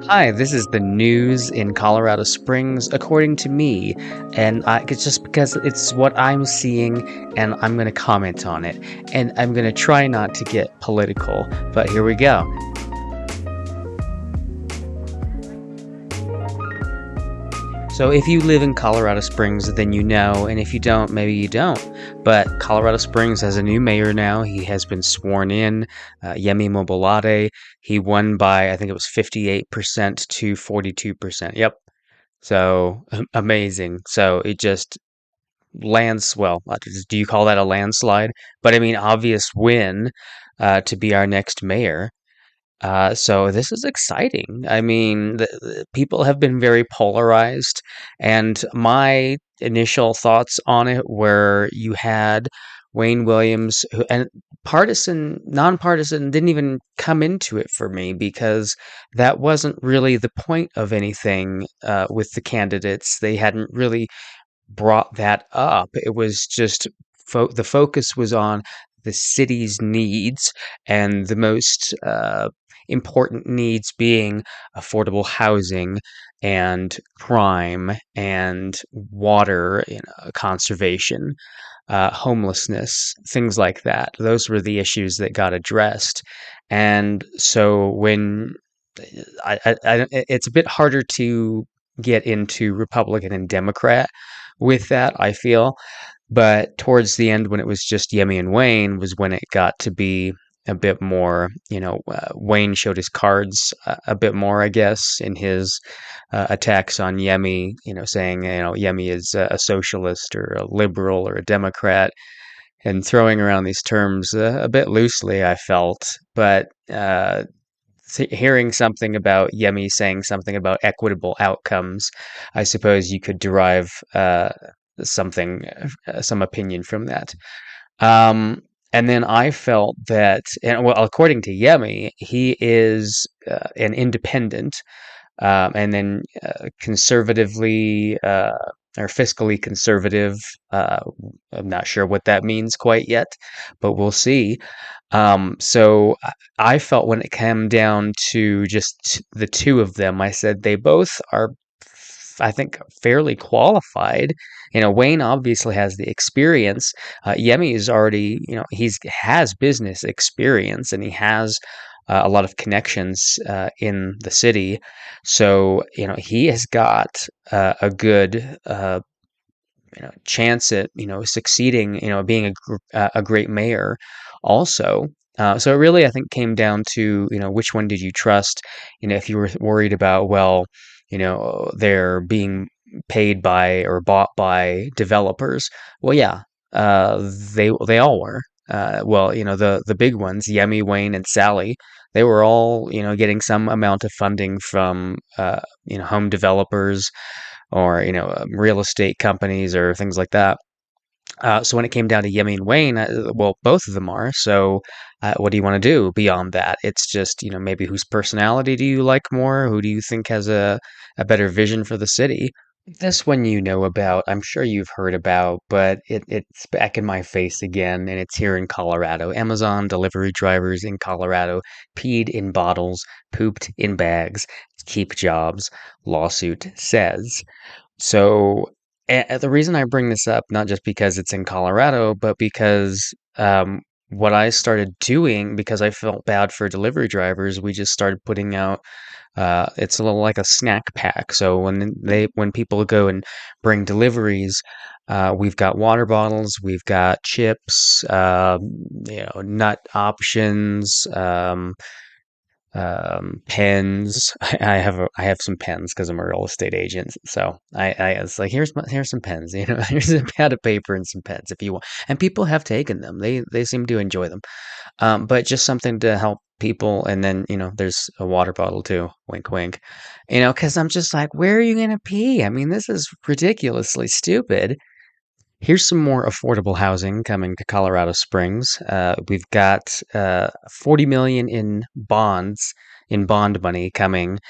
Hi, this is the news in Colorado Springs, according to me, and it's just because it's what I'm seeing, and I'm going to comment on it, and I'm going to try not to get political, but here we go. So if you live in Colorado Springs, then you know, and if you don't, maybe you don't. But Colorado Springs has a new mayor now. He has been sworn in, Yemi Mobolade. He won by, I think it was 58% to 42%. Yep. So amazing. So it just well, do you call that a landslide? But I mean, obvious win to be our next mayor. So this is exciting. I mean, the people have been very polarized, and my initial thoughts on it were you had Wayne Williams, and nonpartisan didn't even come into it for me because that wasn't really the point of anything with the candidates. They hadn't really brought that up. It was just the focus was on the city's needs and the most important needs being affordable housing and crime and water, conservation, homelessness, things like that. Those were the issues that got addressed. And so when it's a bit harder to get into Republican and Democrat with that, I feel. But towards the end, when it was just Yemi and Wayne, was when it got to be a bit more, Wayne showed his cards a bit more, I guess, in his attacks on Yemi, saying, Yemi is a socialist or a liberal or a Democrat, and throwing around these terms a bit loosely, I felt. But hearing something about Yemi saying something about equitable outcomes, I suppose you could derive something, some opinion from that. And then I felt that, and well, according to Yemi, he is an independent, and then conservatively or fiscally conservative. Uh, I'm not sure what that means quite yet, but we'll see. So I felt when it came down to just the two of them, I said they both are, I think, fairly qualified. Wayne obviously has the experience. Yemi is already, he's has business experience and he has a lot of connections in the city. So, he has got a good chance at succeeding, being a great mayor also. So it really, I think, came down to which one did you trust. If you were worried about, well, they're being paid by or bought by developers. Well, yeah, they all were. Well, the big ones, Yemi, Wayne, and Sally, they were all getting some amount of funding from home developers or real estate companies or things like that. So when it came down to Yemi and Wayne, well, both of them are. So what do you want to do beyond that? It's just maybe whose personality do you like more? Who do you think has a better vision for the city? This one you know about, I'm sure you've heard about, but it's back in my face again, and it's here in Colorado. Amazon delivery drivers in Colorado peed in bottles, pooped in bags, keep jobs, lawsuit says. So the reason I bring this up, not just because it's in Colorado, but because what I started doing, because I felt bad for delivery drivers, we just started putting out. It's a little like a snack pack. So when people go and bring deliveries, we've got water bottles, we've got chips, nut options. Pens. I have some pens because I'm a real estate agent. So I was like, here's some pens. Here's a pad of paper and some pens if you want. And people have taken them. They seem to enjoy them. But just something to help people. And then there's a water bottle too. Wink, wink. Because I'm just like, where are you gonna pee? I mean, this is ridiculously stupid. Here's some more affordable housing coming to Colorado Springs. We've got 40 million in bond money coming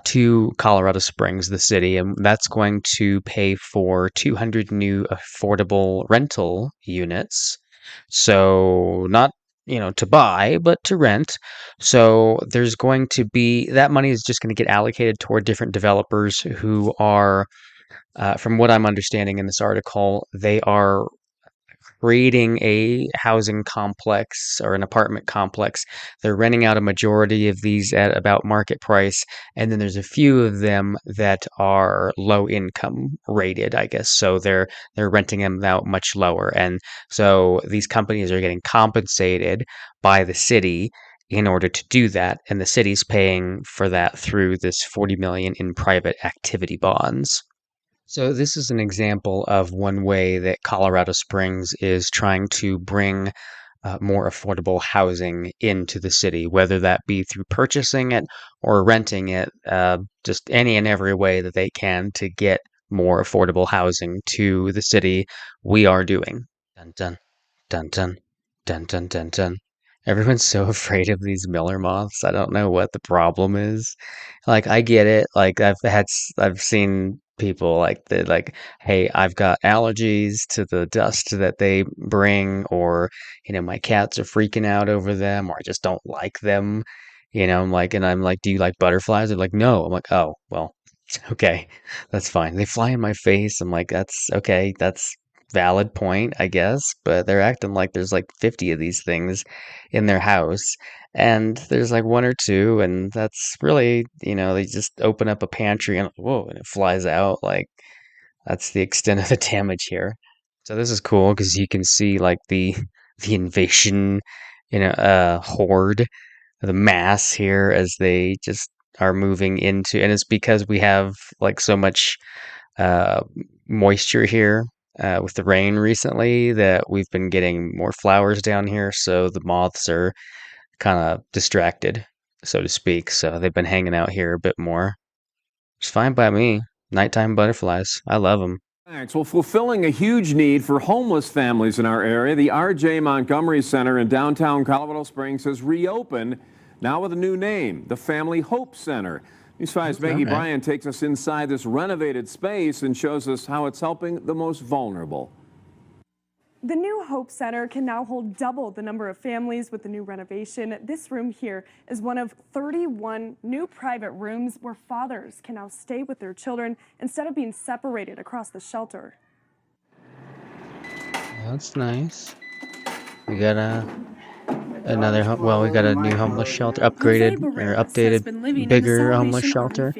to Colorado Springs, the city, and that's going to pay for 200 new affordable rental units. So not to buy, but to rent. So there's going to be that money is just going to get allocated toward different developers who are, from what I'm understanding in this article, they are creating a housing complex or an apartment complex. They're renting out a majority of these at about market price, and then there's a few of them that are low income rated, I guess. So they're renting them out much lower, and so these companies are getting compensated by the city in order to do that, and the city's paying for that through this 40 million in private activity bonds. So this is an example of one way that Colorado Springs is trying to bring more affordable housing into the city, whether that be through purchasing it or renting it, just any and every way that they can to get more affordable housing to the city. We are doing. Dun dun dun dun dun dun dun dun. Everyone's so afraid of these Miller moths. I don't know what the problem is. Like, I get it. Like, I've seen people like that, like, hey, I've got allergies to the dust that they bring, or, my cats are freaking out over them, or I just don't like them. I'm like, do you like butterflies? They're like, no. I'm like, oh, well, okay, that's fine. They fly in my face. I'm like, that's okay. That's valid point, I guess. But they're acting like there's like 50 of these things in their house, and there's like one or two, and that's really, they just open up a pantry and whoa, and it flies out. Like, that's the extent of the damage here. So this is cool because you can see like the invasion, horde, the mass here as they just are moving into, and it's because we have like so much uh, moisture here with the rain recently that we've been getting more flowers down here. So the moths are kind of distracted, so to speak. So they've been hanging out here a bit more. It's fine by me. Nighttime butterflies. I love them. Thanks. Well, fulfilling a huge need for homeless families in our area, the R.J. Montgomery Center in downtown Colorado Springs has reopened, now with a new name, the Family Hope Center. News 5's Maggie Okay. Bryan takes us inside this renovated space and shows us how it's helping the most vulnerable. The new Hope Center can now hold double the number of families with the new renovation. This room here is one of 31 new private rooms where fathers can now stay with their children instead of being separated across the shelter. That's nice. We got we got a new homeless shelter, upgraded or updated, bigger homeless shelter.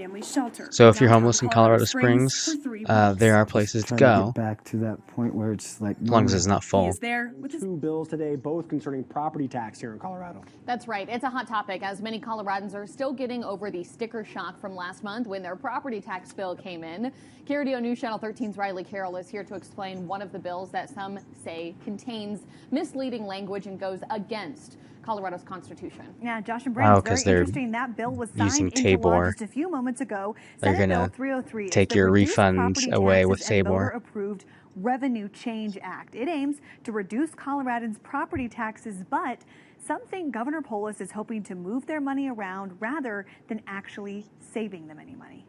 So if you're homeless in Colorado Springs, there are places to Try to go, get back to that point where it's like as long as it's normal. not full. There with Two bills today, both concerning property tax here in Colorado. That's right. It's a hot topic as many Coloradans are still getting over the sticker shock from last month when their property tax bill came in. KRDO News Channel 13's Riley Carroll is here to explain one of the bills that some say contains misleading language and goes against Colorado's Constitution. Yeah, Josh and Brandon, because very they're interesting. That bill was using signed into law Tabor. just a few moments ago. They're Senate Bill gonna 303 is take the your Reduced refunds Property away with Taxes and Tabor. Voter-Approved Revenue Change Act. It aims to reduce Coloradans' property taxes, but some think Governor Polis is hoping to move their money around rather than actually saving them any money.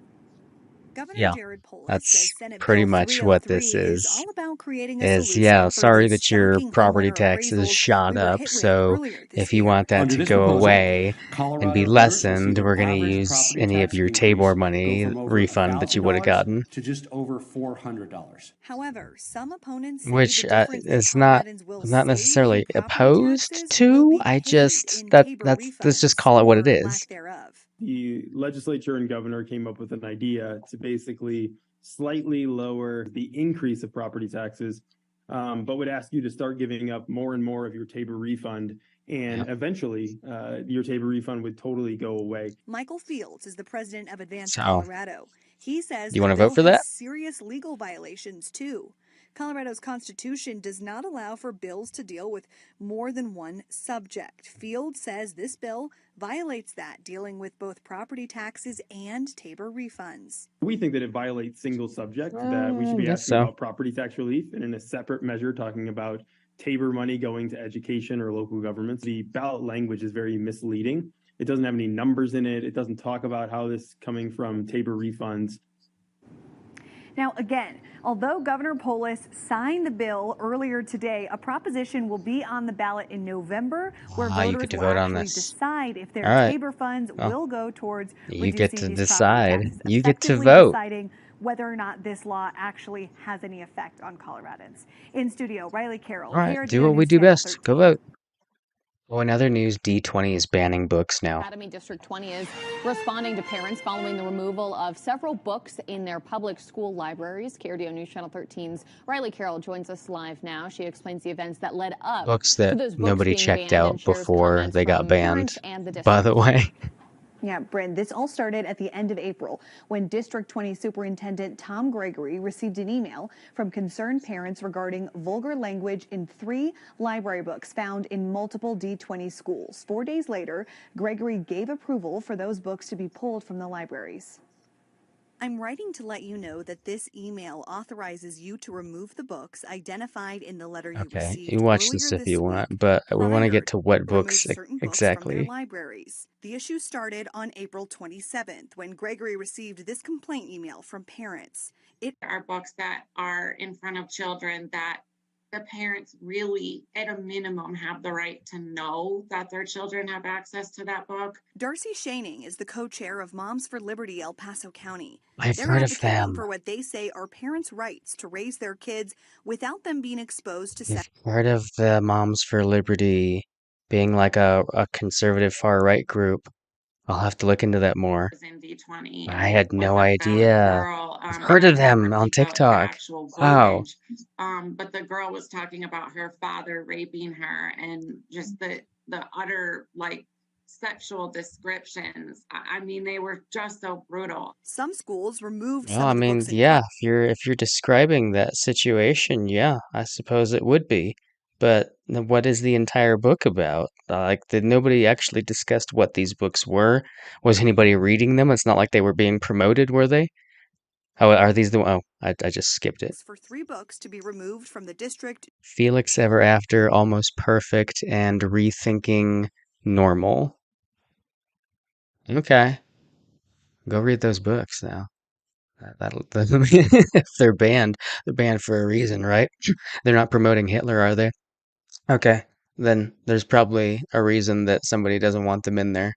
Governor Yeah, Jared Polis that's says Senate pretty Bill much what 303 this is is. all about creating a Is solution yeah, for sorry those that your shocking property homeowner taxes appraisals shot we were up. hit with So earlier this if you year. want that Under to this go proposal, away and be Colorado voters will see lessened, their we're going to average use property any of tax your increase Tabor go money from over refund that you would have $1,000 gotten, to just over $400. However, some opponents say which the difference that is not Coloradans will I'm not save in necessarily property opposed taxes will to. be I paid just in that Tabor let's just refunds call it what it or is. lack thereof. The legislature and governor came up with an idea to basically slightly lower the increase of property taxes, but would ask you to start giving up more and more of your Tabor refund. And Yep. eventually, your Tabor refund would totally go away. Michael Fields is the president of Advance So, Colorado. He says you the want to vote bill for has that? serious legal violations too. Colorado's constitution does not allow for bills to deal with more than one subject. Fields says this bill violates that, dealing with both property taxes and Tabor refunds. We think that it violates single subject, that we should I be guess asking so. about property tax relief, and in a separate measure talking about Tabor money going to education or local governments. The ballot language is very misleading. It doesn't have any numbers in it. It doesn't talk about how this is coming from Tabor refunds. Now, again, although Governor Polis signed the bill earlier today, a proposition will be on the ballot in November where Ah, you get voters to will vote on actually this. decide if their All right. Tabor funds Well, will go towards you get reducing to these property decide. taxes, You get to effectively vote. deciding whether or not this law actually has any effect on Coloradans. In studio, Riley Carroll, All right. Do KRDO what we News do Channel best. Go 13. vote. Well, in other news, D20 is banning books now. Academy District 20 is responding to parents following the removal of several books in their public school libraries. KRDO News Channel 13's Riley Carroll joins us live now. She explains the events that led up Books to that those books nobody being checked banned and out shares before comments they got from banned, parents and the by the district. way. Yeah, Bryn, this all started at the end of April when District 20 Superintendent Tom Gregory received an email from concerned parents regarding vulgar language in 3 library books found in multiple D20 schools. 4 days later, Gregory gave approval for those books to be pulled from the libraries. I'm writing to let you know that this email authorizes you to remove the books identified in the letter you Okay, received you watch earlier this if this you week want, but we want to prior get to what to remove books certain books from their exactly. libraries. The issue started on April 27th when Gregory received this complaint email from parents. It are books that are in front of children that the parents really, at a minimum, have the right to know that their children have access to that book. Darcy Shaning is the co-chair of Moms for Liberty El Paso County. I've They're heard of advocating them. for what they say are parents' rights to raise their kids without them being exposed to I've heard of the Moms for Liberty being like a conservative far-right group. I'll have to look into that more. Was in D20 I and had was no about a idea. girl. I've I heard of can't them on repeat the TikTok. actual Wow. verbiage, but the girl was talking about her father raping her and just the utter like sexual descriptions. I mean, they were just so brutal. Some schools removed Well, some I of the mean, books in yeah, if you're describing that situation, yeah, I suppose it would be. But what is the entire book about? Like, did nobody actually discussed what these books were? Was anybody reading them? It's not like they were being promoted, were they? Oh, are these the? Oh, I just skipped it. for 3 books to be removed from the district. Felix Ever After, Almost Perfect, and Rethinking Normal. Okay, go read those books now. That'll if they're banned for a reason, right? They're not promoting Hitler, are they? Okay, then there's probably a reason that somebody doesn't want them in there.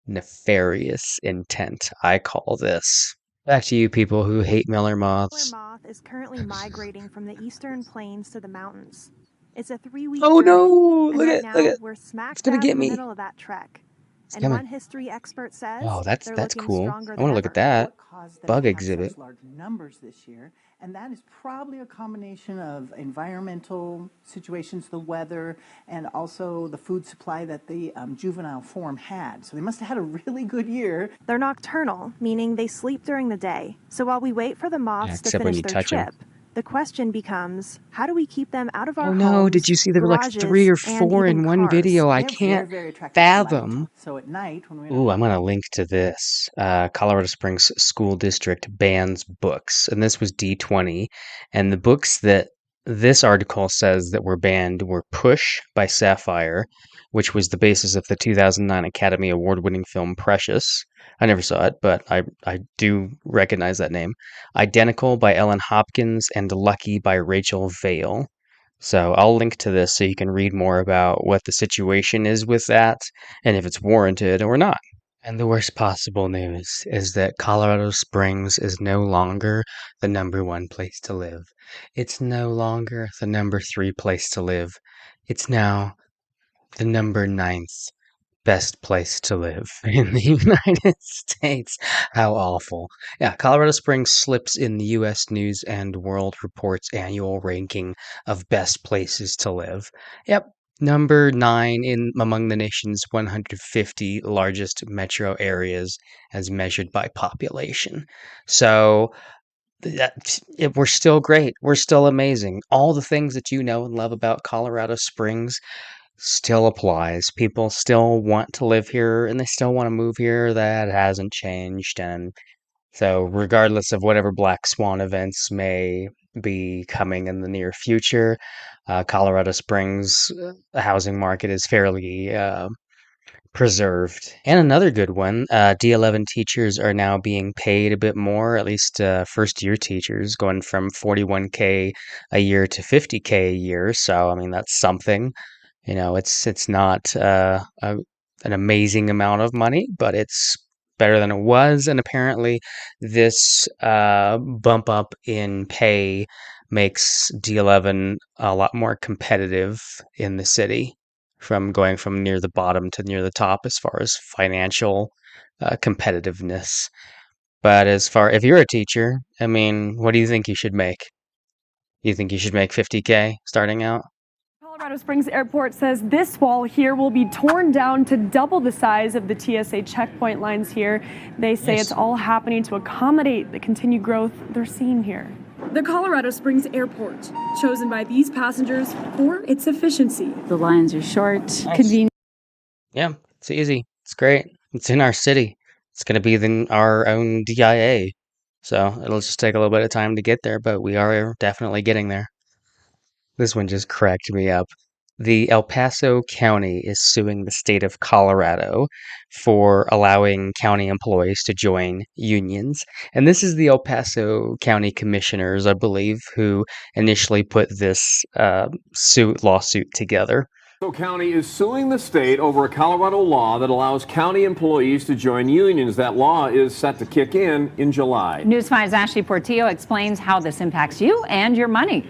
Nefarious intent, I call this. Back to you people who hate Miller moths. Moth is currently migrating from the eastern plains to the mountains. It's a 3-week Oh journey, no! and Look right at look now at we're smack it's gonna dab get in the me. middle of that trek. It's And coming. one history expert Oh, says they're that's looking cool. stronger I than want to look ever. at that. What caused them Bug to have exhibit. such large numbers this year? And that is probably a combination of environmental situations, the weather, and also the food supply that the juvenile form had. So they must have had a really good year. They're nocturnal, meaning they sleep during the day. So while we wait for the moths to Except when finish you their touch them. trip, the question becomes, how do we keep them out of our Oh no, did homes, you see there were like garages, 3 or and 4 even in one cars? video? I They're very, can't very attracted to light. fathom. So at night, when we're Ooh, I'm gonna link to this. Colorado Springs School District bans books, and this was D20. And the books that this article says that were banned were Push by Sapphire, which was the basis of the 2009 Academy Award-winning film Precious. I never saw it, but I do recognize that name. Identical by Ellen Hopkins and Lucky by Rachel Vale. So I'll link to this so you can read more about what the situation is with that and if it's warranted or not. And the worst possible news is that Colorado Springs is no longer the #1 place to live. It's no longer the #3 place to live. It's now the #9th best place to live in the United States. How awful. Yeah, Colorado Springs slips in the U.S. News and World Report's annual ranking of best places to live. Yep, #9 in among the nation's 150 largest metro areas as measured by population. So we're still great. We're still amazing. All the things that you know and love about Colorado Springs still applies. People still want to live here and they still want to move here. That hasn't changed. And so, regardless of whatever black swan events may be coming in the near future, Colorado Springs housing market is fairly preserved. And another good one, D11 teachers are now being paid a bit more, at least first year teachers, going from 41K a year to 50K a year. So, I mean, that's something. You know, it's not an amazing amount of money, but it's better than it was. And apparently, this bump up in pay makes D11 a lot more competitive in the city, from going from near the bottom to near the top as far as financial competitiveness. But as far if you're a teacher, I mean, what do you think you should make? You think you should make 50K starting out? Colorado Springs Airport says this wall here will be torn down to double the size of the TSA checkpoint lines here. They say Nice. it's all happening to accommodate the continued growth they're seeing here. The Colorado Springs Airport, chosen by these passengers for its efficiency. The lines are short, Convenient. Yeah, it's easy. It's great. It's in our city. It's going to be our own DIA. So it'll just take a little bit of time to get there, but we are definitely getting there. This one just cracked me up. The El Paso County is suing the state of Colorado for allowing county employees to join unions. And this is the El Paso County Commissioners, I believe, who initially put this lawsuit together. Paso County is suing the state over a Colorado law that allows county employees to join unions. That law is set to kick in July. News 5's Ashley Portillo explains how this impacts you and your money.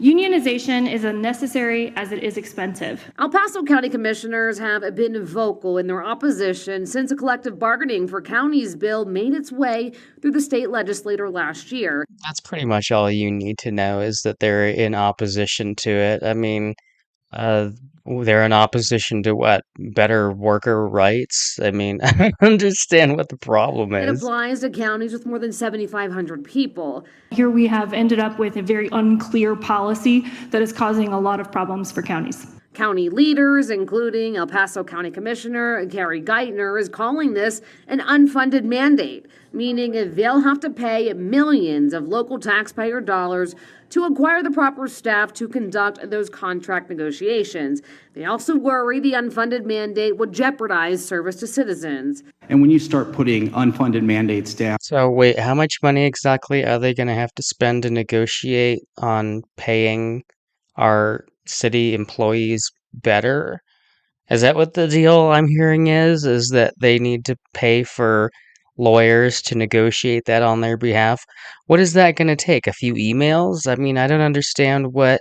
Unionization is as necessary as it is expensive. El Paso County Commissioners have been vocal in their opposition since a collective bargaining for counties bill made its way through the state legislature last year. That's pretty much all you need to know, is that they're in opposition to it. I mean, they're in opposition to what? Better worker rights? I mean, I don't understand what the problem It is. applies to counties with more than 7,500 people. Here we have ended up with a very unclear policy that is causing a lot of problems for counties. County leaders, including El Paso County Commissioner Gary Geithner, is calling this an unfunded mandate, meaning they'll have to pay millions of local taxpayer dollars to acquire the proper staff to conduct those contract negotiations. They also worry the unfunded mandate would jeopardize service to citizens. And when you start putting unfunded mandates down. So wait, how much money exactly are they going to have to spend to negotiate on paying our city employees better? Is that what the deal I'm hearing is? Is that they need to pay for lawyers to negotiate that on their behalf? What is that going to take? A few emails? I mean, I don't understand what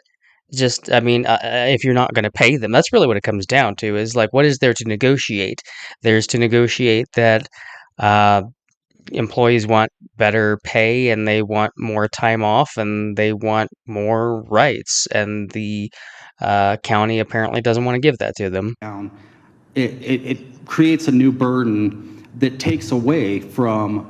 if you're not going to pay them, that's really what it comes down to, is like, what is there to negotiate? There's to negotiate that employees want better pay, and they want more time off, and they want more rights, and the county apparently doesn't want to give that to them. It creates a new burden that takes away from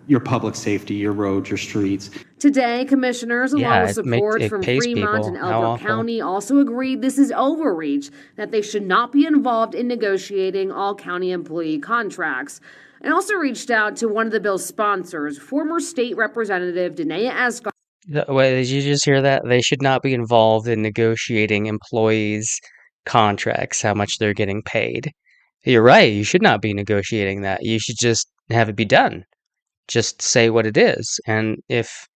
your public safety, your roads, your streets. Today, commissioners, along with it support from pays Fremont people. and How Elbert awful. County, also agreed this is overreach, that they should not be involved in negotiating all county employee contracts. And also reached out to one of the bill's sponsors, former state representative Danae Escar. Wait, did you just hear that? They should not be involved in negotiating employees' contracts, how much they're getting paid. You're right, you should not be negotiating that. You should just have it be done. Just say what it is. And if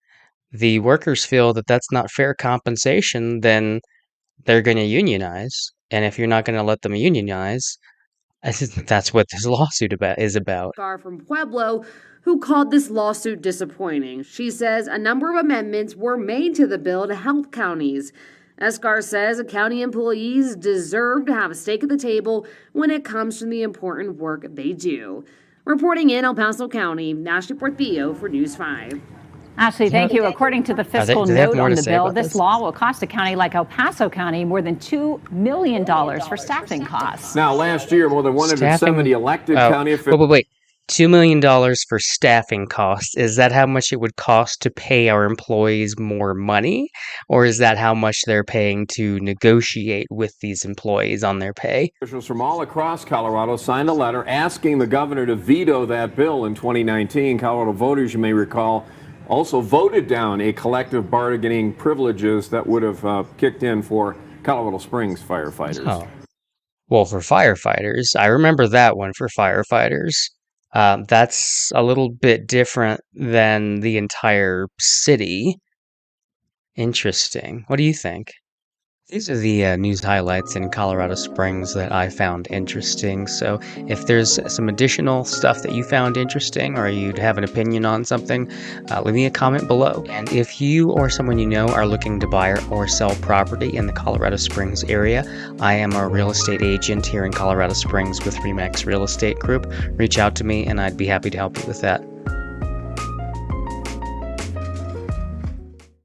the workers feel that that's not fair compensation, then they're going to unionize. And if you're not going to let them unionize, that's what this lawsuit is about. Escar from Pueblo, who called this lawsuit disappointing. She says a number of amendments were made to the bill to help counties. Escar says county employees deserve to have a stake at the table when it comes to the important work they do. Reporting in El Paso County, Ashley Portillo for News 5. Ashley, thank you. According to the fiscal do they have note more on to the say bill, about this this? law will cost a county like El Paso County more than $2 million for staffing costs. Now, last year, more than 170 elected county officials. Wait. $2 million for staffing costs. Is that how much it would cost to pay our employees more money? Or is that how much they're paying to negotiate with these employees on their pay? Officials from all across Colorado signed a letter asking the governor to veto that bill in 2019. Colorado voters, you may recall, also voted down a collective bargaining privileges that would have kicked in for Colorado Springs firefighters. Oh. Well, for firefighters, I remember that one for firefighters. That's a little bit different than the entire city. Interesting. What do you think? These are the news highlights in Colorado Springs that I found interesting. So, if there's some additional stuff that you found interesting or you'd have an opinion on something, leave me a comment below. And if you or someone you know are looking to buy or sell property in the Colorado Springs area, I am a real estate agent here in Colorado Springs with Remax Real Estate Group. Reach out to me and I'd be happy to help you with that.